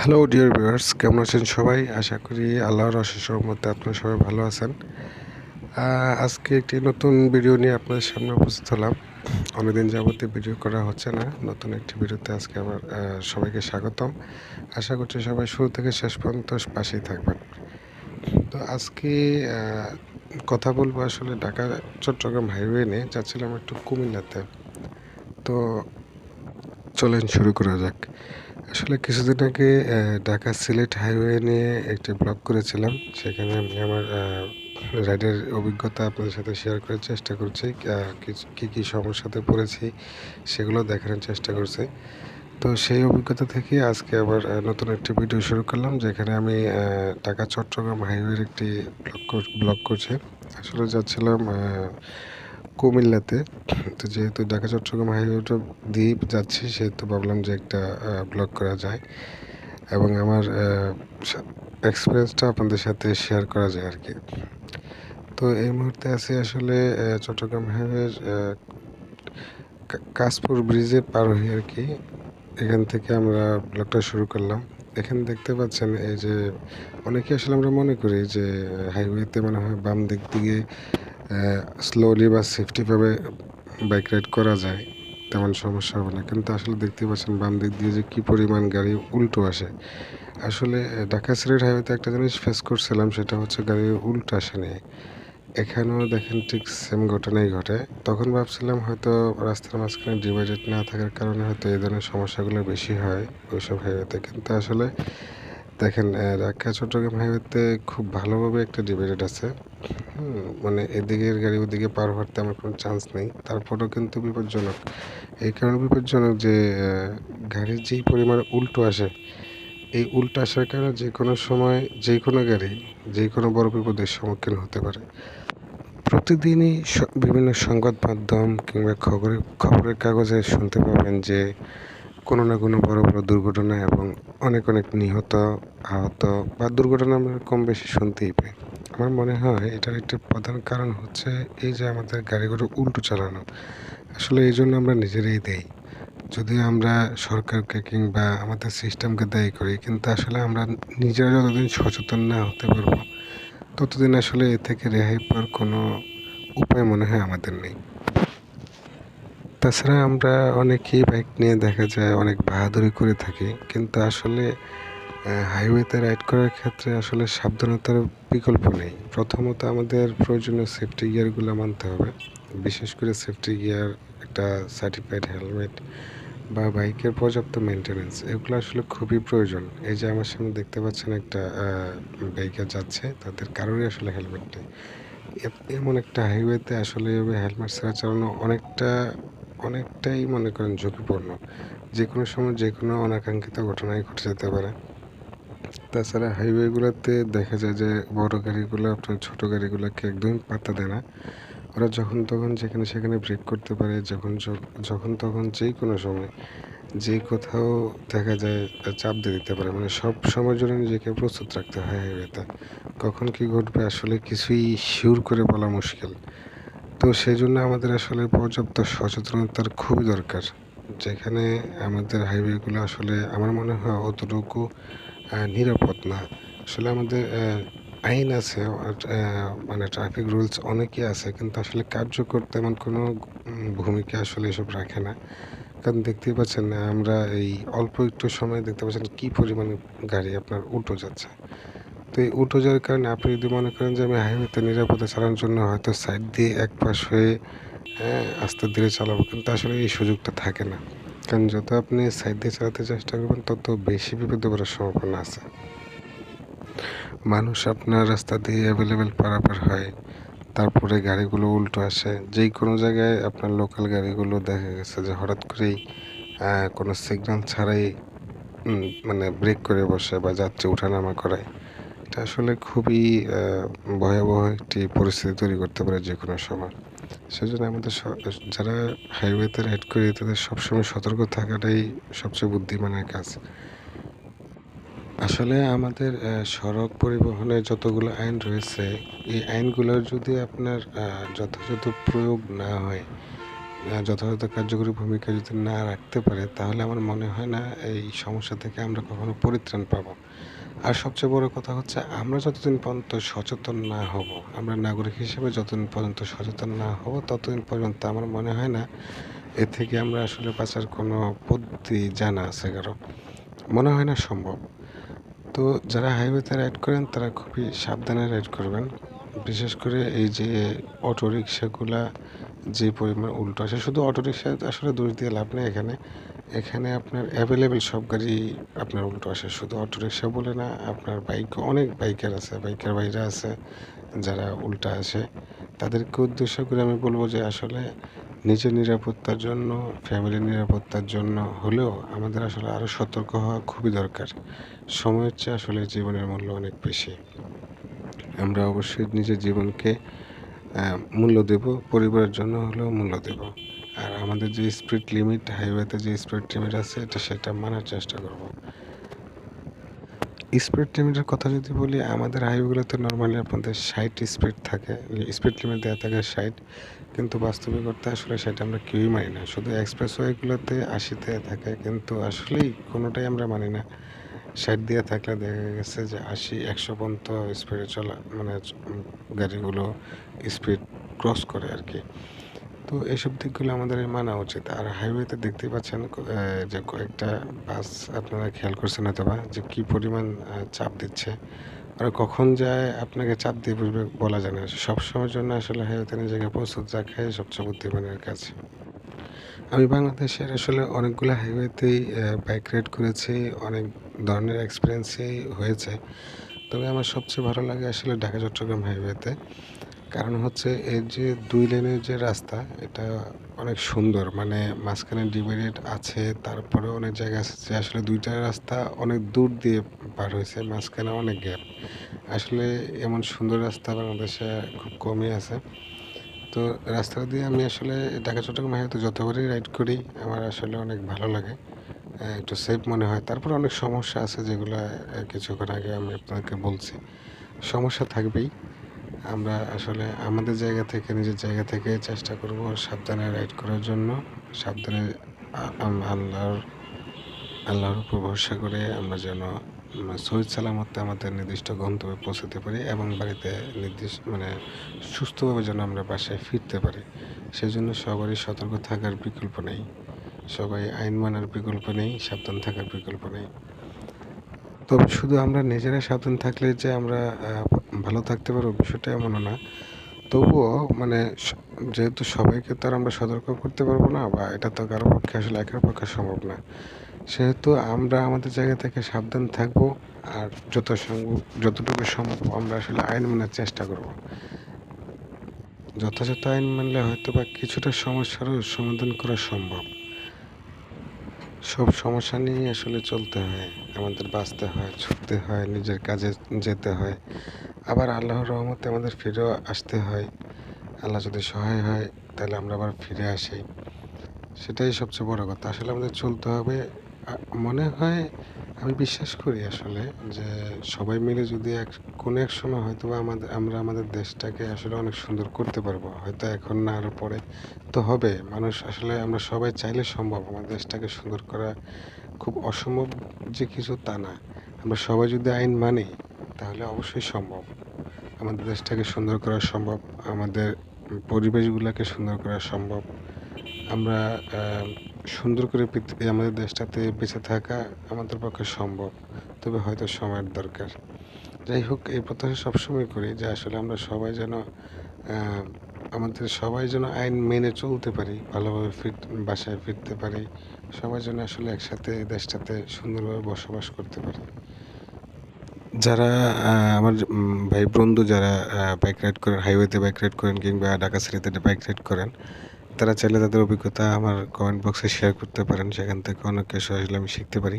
Hello dear viewers, কেমন আছেন সবাই? আশা করি আল্লাহর অশেষ রহমতে আপনারা সবাই ভালো আছেন। আজকে একটি নতুন ভিডিও নিয়ে আপনাদের সামনে উপস্থিত হলাম। অনেকদিন যাবতীয় ভিডিও করা হচ্ছে না। নতুন একটি ভিডিওতে আজকে আবার সবাইকে স্বাগতম। আশা করছি সবাই শুরু থেকে শেষ পর্যন্ত পাশেই থাকবেন। তো আজকে কথা বলবো আসলে ঢাকা চট্টগ্রাম হাইওয়ে নিয়ে। যাচ্ছিলাম একটু কুমিল্লাতে। তো চলেন শুরু করা যাক। আসলে কিছুদিন আগে ঢাকা সিলেট হাইওয়ে নিয়ে একটি ব্লগ করেছিলাম। সেখানে আমি আমার রাইডের অভিজ্ঞতা আপনাদের সাথে শেয়ার করার চেষ্টা করছি। কী কী সমস্যাতে পড়েছি সেগুলো দেখানোর চেষ্টা করছি। তো সেই অভিজ্ঞতা থেকে আজকে আবার নতুন একটি ভিডিও শুরু করলাম, যেখানে আমি ঢাকা চট্টগ্রাম হাইওয়ের একটি ব্লগ করছি। আসলে যাচ্ছিলাম কুমিল্লাতে। তো যেহেতু ঢাকা চট্টগ্রাম হাইওয়েটা দিয়ে যাচ্ছি, সেহেতু ভাবলাম যে একটা ব্লগ করা যায় এবং আমার এক্সপিরিয়েন্সটা আপনাদের সাথে শেয়ার করা যায় আর কি। তো এই মুহূর্তে আছি আসলে চট্টগ্রাম হাইওয়ের কাশপুর ব্রিজে পার হয়ে আর কি। এখান থেকে আমরা ব্লগটা শুরু করলাম। এখানে দেখতে পাচ্ছেন এই যে অনেকে আসলে আমরা মনে করি যে হাইওয়েতে মনে হয় বাম দিক দিয়ে স্লোলি বা সেফটিভাবে বাইক রাইড করা যায়, তেমন সমস্যা হবে না। কিন্তু আসলে দেখতে পাচ্ছেন বাম দিক দিয়ে যে কী পরিমাণ গাড়ি উল্টো আসে। আসলে ঢাকা সিলেট হাইওয়েতে একটা জিনিস ফেস করছিলাম, সেটা হচ্ছে গাড়ির উল্টো আসে নিয়ে। এখানেও দেখেন ঠিক সেম ঘটনাই ঘটে। তখন ভাবছিলাম হয়তো রাস্তার মাঝখানে ডিভাইডার না থাকার কারণে হয়তো এই ধরনের সমস্যাগুলো বেশি হয় ওইসব হাইওয়েতে। কিন্তু আসলে দেখেন ঢাকা চট্টগ্রাম হাইওয়েতে খুব ভালোভাবে একটা ডিভাইডার আছে। মানে এদিকের গাড়ি ওদিকে পার হওয়ার তেমন কোনো চান্স নেই। তারপরেও কিন্তু বিপজ্জনক। এই কারণে বিপজ্জনক যে গাড়ির যেই পরিমাণে উল্টো আসে, এই উল্টো আসার কারণে যেকোনো সময় যেকোনো গাড়ি যেকোনো বড় বিপদের সম্মুখীন হতে পারে। প্রতিদিনই বিভিন্ন সংবাদ মাধ্যম কিংবা খবরের কাগজে শুনতে পাবেন যে কোনো না কোনো বড় বড় দুর্ঘটনা এবং অনেক অনেক নিহত, আহত বা দুর্ঘটনা আমরা কম বেশি শুনতেই পাই। আমার মনে হয় এটার একটি প্রধান কারণ হচ্ছে এই যে আমাদের গাড়িগুলো উল্টো চালানো। আসলে এই জন্য আমরা নিজেরাই দেই। যদিও আমরা সরকারকে কিংবা আমাদের সিস্টেমকে দায়ী করি, কিন্তু আসলে আমরা নিজেরা যতদিন সচেতন না হতে পারবো, ততদিন আসলে এ থেকে রেহাই পাওয়ার কোনো উপায় মনে হয় আমাদের নেই। তাছাড়া আমরা অনেকেই বাইক নিয়ে দেখা যায় অনেক বাহাদুরি করে থাকি, কিন্তু আসলে হাইওয়েতে রাইড করার ক্ষেত্রে আসলে সাবধানতার বিকল্প নেই। প্রথমত আমাদের প্রয়োজনীয় সেফটি গিয়ারগুলো মানতে হবে। বিশেষ করে সেফটি গিয়ার, একটা সার্টিফাইড হেলমেট বা বাইকের পর্যাপ্ত মেনটেন্যান্স, এগুলো আসলে খুবই প্রয়োজন। এই যে আমার সামনে দেখতে পাচ্ছেন একটা বাইকে যাচ্ছে, তাদের কারোরই আসলে হেলমেট নেই। এমন একটা হাইওয়েতে আসলে এভাবে হেলমেট ছাড়া চালানো অনেকটাই মনে করেন ঝুঁকিপূর্ণ। যে কোনো সময় যে কোনো অনাকাঙ্ক্ষিত ঘটনাই ঘটে যেতে পারে। তাছাড়া হাইওয়েগুলোতে দেখা যায় যে বড় গাড়িগুলো আপনার ছোট গাড়িগুলোকে একদমই পাত্তা দেয় না। ওরা যখন তখন যেখানে সেখানে ব্রেক করতে পারে, যখন তখন যেই কোনো সময় যে কোথাও দেখা যায় চাপ দিয়ে দিতে পারে। মানে সব সময়ের জন্য নিজেকে প্রস্তুত রাখতে হয় হাইওয়েতে। কখন কী ঘটবে আসলে কিছুই শিওর করে বলা মুশকিল। তো সেজন্য আমাদের আসলে পর্যাপ্ত সচেতনতার খুবই দরকার। যেখানে আমাদের হাইওয়েগুলো আসলে আমার মনে হয় অতটুকু নিরাপদ না। আসলে আমাদের আইন আছে, মানে ট্রাফিক রুলস অনেকই আছে, কিন্তু আসলে কার্যকর তেমন কোনো ভূমিকা আসলে এসব রাখে না। কারণ দেখতেই পাচ্ছেন আমরা এই অল্প একটু সময়ে দেখতে পাচ্ছেন কী পরিমাণে গাড়ি আপনার উল্টো যাচ্ছে। তো এই উল্টো যাওয়ার কারণে আপনি যদি মনে করেন যে আমি হাইওয়েতে নিরাপদে চালানোর জন্য হয়তো সাইড দিয়ে একপাশ হয়ে আস্তে ধীরে চালাবো, কিন্তু আসলে এই সুযোগটা থাকে না। কারণ যত আপনি সাইড দিয়ে চালাতে চেষ্টা করবেন, তত বেশি বিপদে পড়ার সম্ভাবনা আছে। মানুষ আপনার রাস্তা দিয়ে অ্যাভেলেবেল পারাপার হয়, তারপরে গাড়িগুলো উল্টো আসে। যেই কোনো জায়গায় আপনার লোকাল গাড়িগুলো দেখা গেছে যে হঠাৎ করেই কোনো সিগন্যাল ছাড়াই মানে ব্রেক করে বসে বা যাত্রী ওঠানামা করায়। এটা আসলে খুবই ভয়াবহ একটি পরিস্থিতি তৈরি করতে পারে যে কোনো সময়। সেজন্য আমাদের যারা হাইওয়েতে রাইড করে তাদের সবসময় সতর্ক থাকাটাই সবচেয়ে বুদ্ধিমানের কাজ। আসলে আমাদের সড়ক পরিবহনের যতগুলো আইন রয়েছে, এই আইনগুলোর যদি আপনার যথাযথ প্রয়োগ না হয়, যথাযথ কার্যকরী ভূমিকা যদি না রাখতে পারে, তাহলে আমার মনে হয় না এই সমস্যা থেকে আমরা কখনো পরিত্রাণ পাবো। আর সবচেয়ে বড় কথা হচ্ছে আমরা যতদিন পর্যন্ত সচেতন না হব, আমরা নাগরিক হিসেবে যতদিন পর্যন্ত সচেতন না হব, ততদিন পর্যন্ত আমার মনে হয় না এ থেকে আমরা আসলে বাঁচার কোনো পদ্ধতি জানা আছে কারো। মনে হয় না সম্ভব। তো যারা হাইওয়েতে রাইড করেন তারা খুবই সাবধানে রাইড করবেন। বিশেষ করে এই যে অটোরিকশাগুলা যে পরিমাণ উল্টো আসে, শুধু অটোরিকশা আসলে দোষ দিয়ে লাভ নেই এখানে। এখানে আপনার অ্যাভেলেবেল সব গাড়ি আপনার উল্টো আসে। শুধু অটোরিকশা বলে না, আপনার বাইক অনেক বাইকার আছে, বাইকার ভাইরা আছে যারা উল্টা আসে। তাদেরকে উদ্দেশ্য করে আমি বলব যে আসলে নিজের নিরাপত্তার জন্য, ফ্যামিলির নিরাপত্তার জন্য হলেও আমাদের আসলে আরও সতর্ক হওয়া খুবই দরকার। সময়ের চেয়ে আসলে জীবনের মূল্য অনেক বেশি। আমরা অবশ্যই নিজের জীবনকে মূল্য দেব, পরিবারের জন্য হলেও মূল্য দেব। আর আমাদের যে স্পিড লিমিট, হাইওয়েতে যে স্পিড লিমিট আছে সেটা মানার চেষ্টা করব। স্পিড লিমিটের কথা যদি বলি, আমাদের হাইওয়েগুলোতে নর্মালি আপনাদের 60 স্পিড থাকে, স্পিড লিমিট দেওয়া থাকে 60, কিন্তু বাস্তবিকতা আসলে সেটা আমরা কেউই মানি না। শুধু এক্সপ্রেসওয়েগুলোতে 80 থাকে, কিন্তু আসলেই কোনোটাই আমরা মানি না। 60 দিয়ে থাকলে দেখা গেছে যে 80-100 পর্যন্ত স্পিডে চলা মানে গাড়িগুলো স্পিড ক্রস করে আর কি। তো এইসব দিকগুলো আমাদের মানা উচিত। আর হাইওয়েতে দেখতেই পাচ্ছেন যে কয়েকটা বাস, আপনারা খেয়াল করছেন হয়তোবা যে কী পরিমাণ চাপ দিচ্ছে। ওরা কখন যায় আপনাকে চাপ দিয়ে বসবে বলা যায় না। সবসময়ের জন্য আসলে হাইওয়েতে নিজেকে প্রস্তুত রাখাই সবচেয়ে বুদ্ধিমানের কাজ। আমি বাংলাদেশের আসলে অনেকগুলো হাইওয়েতেই বাইক রাইড করেছি, অনেক ধরনের এক্সপিরিয়েন্সই হয়েছে। তবে আমার সবচেয়ে ভালো লাগে আসলে ঢাকা-চট্টগ্রাম হাইওয়েতে। কারণ হচ্ছে এর যে 2 লেনের যে রাস্তা, এটা অনেক সুন্দর। মানে মাঝখানে ডিভাইডেড আছে, তারপরেও অনেক জায়গা আছে যে আসলে 2 টা রাস্তা অনেক দূর দিয়ে পার হইছে, মাঝখানে অনেক গ্যাপ। আসলে এমন সুন্দর রাস্তা বাংলাদেশে খুব কমই আছে। তো রাস্তা দিয়ে আমি আসলে ঢাকা-চট্টগ্রাম হাইওয়েতে যতবারই রাইড করি, আমার আসলে অনেক ভালো লাগে। একটু সেফ মনে হয়। তারপরে অনেক সমস্যা আছে যেগুলা কিছুক্ষণ আগে আমি আপনাকে বলছি। সমস্যা থাকবেই। আমরা আসলে আমাদের জায়গা থেকে, নিজের জায়গা থেকে চেষ্টা করব সাবধানে রাইড করার জন্য। সাবধানে আ আম আল্লাহর উপর ভরসা করে আমরা যেন সহিহ সালামতে আমাদের নির্দিষ্ট গন্তব্যে পৌঁছাতে পারি এবং বাড়িতে মানে সুস্থভাবে যেন আমরা বাসায় ফিরতে পারি। সেজন্য সবারই সতর্ক থাকার বিকল্প নেই। সবাই আইন মানার বিকল্প নেই, সাবধান থাকার বিকল্প নেই। তবে শুধু আমরা নিজেরা সাবধান থাকলে যে আমরা ভালো থাকতে পারবো, বিষয়টা এমনও না। তবুও মানে যেহেতু সবাইকে তো আর আমরা সতর্ক করতে পারবো না, বা এটা তো কারো পক্ষে আসলে একার পক্ষে সম্ভব না। সেহেতু আমরা আমাদের জায়গা থেকে সাবধান থাকবো। আর যতটুকু সম্ভব আমরা আসলে আইন মানার চেষ্টা করব। যথাযথ আইন মানলে হয়তো বা কিছুটা সমস্যারও সমাধান করা সম্ভব। সব সমস্যা নিয়েই আসলে চলতে হয়, আমাদের বাঁচতে হয়, ছুটতে হয়, নিজের কাজে যেতে হয়। আবার আল্লাহর রহমতে আমাদের ফিরেও আসতে হয়। আল্লাহ যদি সহায় হয়, তাহলে আমরা আবার ফিরে আসি। সেটাই সবচেয়ে বড় কথা। আসলে আমাদের চলতে হবে। মনে হয়, আমি বিশ্বাস করি আসলে যে সবাই মিলে যদি কোনো এক সময় হয়তোবা আমরা আমাদের দেশটাকে আসলে অনেক সুন্দর করতে পারবো। হয়তো এখন না, আরও পরে তো হবে। মানুষ আসলে আমরা সবাই চাইলে সম্ভব। আমাদের দেশটাকে সুন্দর করা খুব অসম্ভব যে কিছু তা না। আমরা সবাই যদি আইন মানি, তাহলে অবশ্যই সম্ভব। আমাদের দেশটাকে সুন্দর করা সম্ভব। আমাদের পরিবেশগুলোকে সুন্দর করা সম্ভব। আমরা সুন্দর করে আমাদের দেশটাতে বেঁচে থাকা আমাদের পক্ষে সম্ভব। তবে হয়তো সময়ের দরকার। যাই হোক, এই প্রত্যাশা সবসময় করি যে আসলে আমরা সবাই যেন আমাদের সবাই যেন আইন মেনে চলতে পারি, ভালোভাবে বাসায় ফিরতে পারি। সবাই যেন আসলে একসাথে দেশটাতে সুন্দরভাবে বসবাস করতে পারি। যারা আমার ভাই বন্ধু যারা বাইক রাইড করেন, হাইওয়েতে বাইক রাইড করেন কিংবা ঢাকা সিটিতে বাইক রাইড করেন, তারা চাইলে তাদের অভিজ্ঞতা আমার কমেন্ট বক্সে শেয়ার করতে পারেন। সেখান থেকে অনেক কিছু আসলে আমি শিখতে পারি।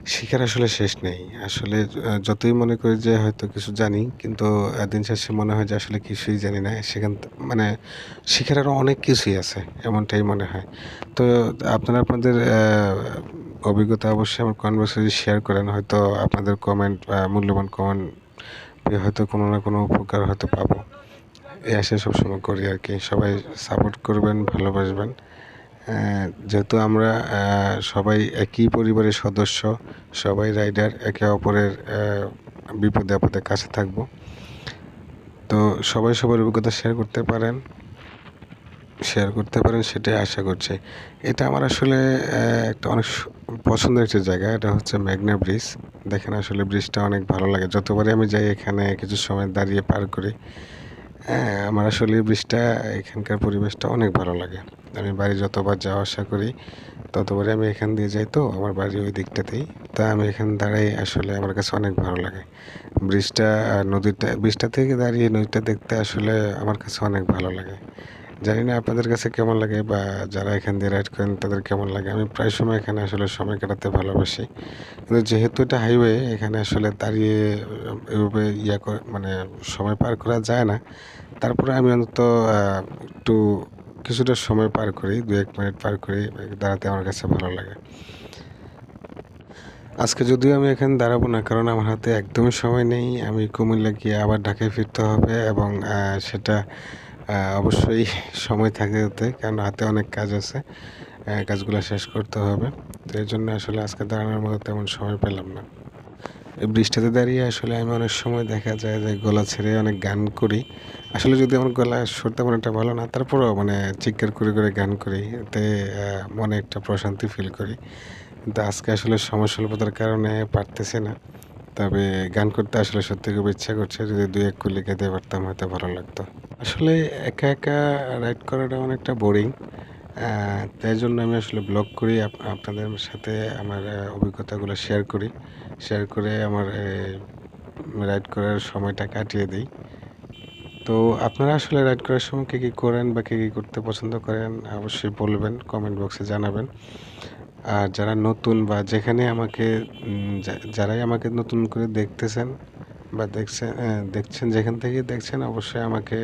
শিখার আসলে শেষ নেই। আসলে যতই মনে করি যে হয়তো কিছু জানি, কিন্তু দিন শেষে মনে হয় যে আসলে কিছুই জানি না। মানে শিখার আরও অনেক কিছুই আছে, এমনটাই মনে হয়। তো আপনারা আপনাদের অভিজ্ঞতা অবশ্যই আমার কমেন্ট বক্সে যদি শেয়ার করেন, হয়তো আপনাদের কমেন্ট, মূল্যবান কমেন্ট পেয়ে হয়তো কোনো না কোনো উপকার হয়তো পাবো। এই আশায় সবসময় করি আর কি। সবাই সাপোর্ট করবেন, ভালোবাসবেন। যেহেতু আমরা সবাই একই পরিবারের সদস্য, সবাই রাইডার, একে অপরের বিপদে আপদে কাছে থাকবো। তো সবাই সবার অভিজ্ঞতা শেয়ার করতে পারেন সেটাই আশা করছি। এটা আমার আসলে একটা অনেক পছন্দের একটা জায়গা। এটা হচ্ছে মেঘনা ব্রিজ। দেখেন আসলে ব্রিজটা অনেক ভালো লাগে। যতবারই আমি যাই এখানে কিছু সময় দাঁড়িয়ে পার করি। হ্যাঁ, আমার আসলে এই ব্রিজটা, এখানকার পরিবেশটা অনেক ভালো লাগে। আমি বাড়ি যতবার যাওয়া আসা করি ততবারই আমি এখান দিয়ে যাই, তো আমার বাড়ি ওই দিকটাতেই। তা আমি এখানে দাঁড়াই, আসলে আমার কাছে অনেক ভালো লাগে। ব্রিজটা থেকে দাঁড়িয়ে নদীটা দেখতে আসলে আমার কাছে অনেক ভালো লাগে। জানি না আপনাদের কাছে কেমন লাগে, বা যারা এখান দিয়ে রাইড করেন তাদের কেমন লাগে। আমি প্রায় সময় এখানে আসলে সময় কাটাতে ভালোবাসি। কিন্তু যেহেতু এটা হাইওয়ে, এখানে আসলে দাঁড়িয়ে এভাবে মানে সময় পার করা যায় না। তারপরে আমি অন্তত একটু কিছুটা সময় পার করি, ২-১ মিনিট পার করি, দাঁড়াতে আমার কাছে ভালো লাগে। আজকে যদিও আমি এখানে দাঁড়াবো না, কারণ আমার হাতে একদমই সময় নেই। আমি কুমিল্লা গিয়ে আবার ঢাকায় ফিরতে হবে, এবং সেটা অবশ্যই সময় থাকতে হতে, কারণ হাতে অনেক কাজ আছে। কাজগুলো শেষ করতে হবে। তো এই জন্য আসলে আজকে দাঁড়ানোর মতো তেমন সময় পেলাম না। এই ব্রিজটাতে দাঁড়িয়ে আসলে আমি অনেক সময় দেখা যায় যে গলা ছেড়ে অনেক গান করি। আসলে যদি আমার গলা সুর তেমন একটা ভালো না, তারপরেও মানে চিৎকার করে গান করি। এতে মনে একটা প্রশান্তি ফিল করি। কিন্তু আজকে আসলে সময় স্বল্পতার কারণে পারতেছি না। তবে গান করতে আসলে সত্যি খুব ইচ্ছা করছে। যদি ২-১ কলি গাইতে পারতাম হয়তো ভালো লাগতো। আসলে একা রাইড করাটা অনেকটা বোরিং। তাই জন্য আমি আসলে ব্লগ করি, আপনাদের সাথে আমার অভিজ্ঞতাগুলো শেয়ার করি। শেয়ার করে আমার রাইড করার সময়টা কাটিয়ে দিই। তো আপনারা আসলে রাইড করার সময় কী করেন, বা কী করতে পছন্দ করেন অবশ্যই বলবেন, কমেন্ট বক্সে জানাবেন। আর যারা নতুন, বা যেখানে আমাকে যারাই আমাকে নতুন করে দেখতেছেন বা দেখছেন, যেখান থেকেই দেখছেন অবশ্যই আমাকে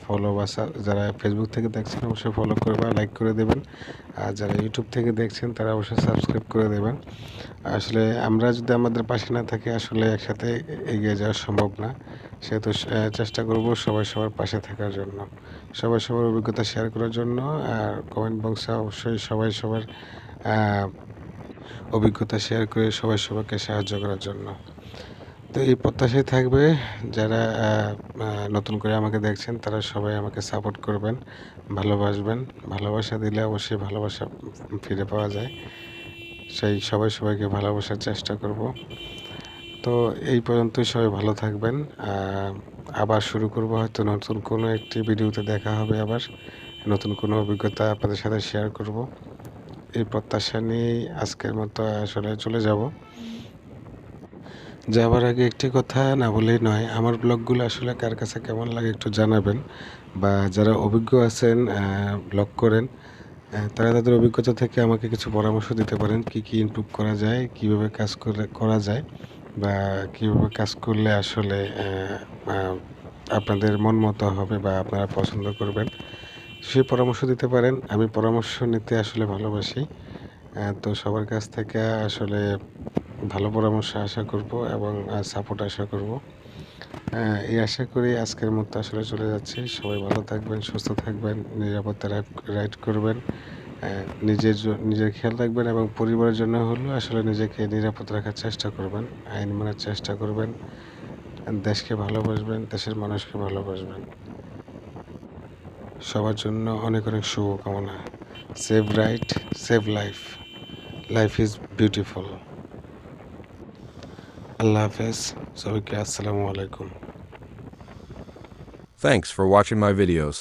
ফলো, বা যারা ফেসবুক থেকে দেখছেন অবশ্যই ফলো করে বা লাইক করে দেবেন। আর যারা ইউটিউব থেকে দেখছেন তারা অবশ্যই সাবস্ক্রাইব করে দেবেন। আসলে আমরা যদি আমাদের পাশে না থাকি, আসলে একসাথে এগিয়ে যাওয়া সম্ভব না। সেহেতু চেষ্টা করব সবাই সবার পাশে থাকার জন্য, সবাই সবার অভিজ্ঞতা শেয়ার করার জন্য। আর কমেন্ট বক্সে অবশ্যই সবাই সবার অভিজ্ঞতা শেয়ার করে সবাই সবাইকে সাহায্য করার জন্য। তো এই প্রত্যাশাই থাকবে, যারা নতুন করে আমাকে দেখছেন তারা সবাই আমাকে সাপোর্ট করবেন, ভালোবাসবেন। ভালোবাসা দিলে অবশ্যই ভালোবাসা ফিরে পাওয়া যায়। সেই সবাই সবাইকে ভালোবাসার চেষ্টা করব। তো এই পর্যন্তই, সবাই ভালো থাকবেন। আবার শুরু করব হয়তো নতুন কোনো একটি ভিডিওতে, দেখা হবে আবার। নতুন কোনো অভিজ্ঞতা আপনাদের সাথে শেয়ার করব। এই প্রত্যাশা নিয়েই আজকের মতো আসলে চলে যাব। যাবার আগে একটি কথা না বলেই নয়, আমার ব্লগগুলো আসলে কার কাছে কেমন লাগে একটু জানাবেন। বা যারা অভিজ্ঞ আছেন, ব্লগ করেন, তারা তাদের অভিজ্ঞতা থেকে আমাকে কিছু পরামর্শ দিতে পারেন, কি ইমপ্রুভ করা যায়, কীভাবে কাজ করা যায়, বা কীভাবে কাজ করলে আসলে আপনাদের মন মতো হবে বা আপনারা পছন্দ করবেন, সেই পরামর্শ দিতে পারেন। আমি পরামর্শ নিতে আসলে ভালোবাসি। তো সবার কাছ থেকে আসলে ভালো পরামর্শ আশা করব, এবং সাপোর্ট আশা করব। এই আশা করি আজকের মতো আসলে চলে যাচ্ছি। সবাই ভালো থাকবেন, সুস্থ থাকবেন, নিরাপত্তা রাইড করবেন। নিজের খেয়াল রাখবেন, এবং পরিবারের জন্য হলেও আসলে নিজেকে নিরাপদ রাখার চেষ্টা করবেন, আইন মানার চেষ্টা করবেন, দেশকে ভালোবাসবেন, দেশের মানুষকে ভালোবাসবেন। সবার জন্য অনেক শুভকামনা। Save right, save life. Life is beautiful. আল্লাহ হাফেজ, সবাইকে আসসালামু আলাইকুম। Thanks for watching my videos.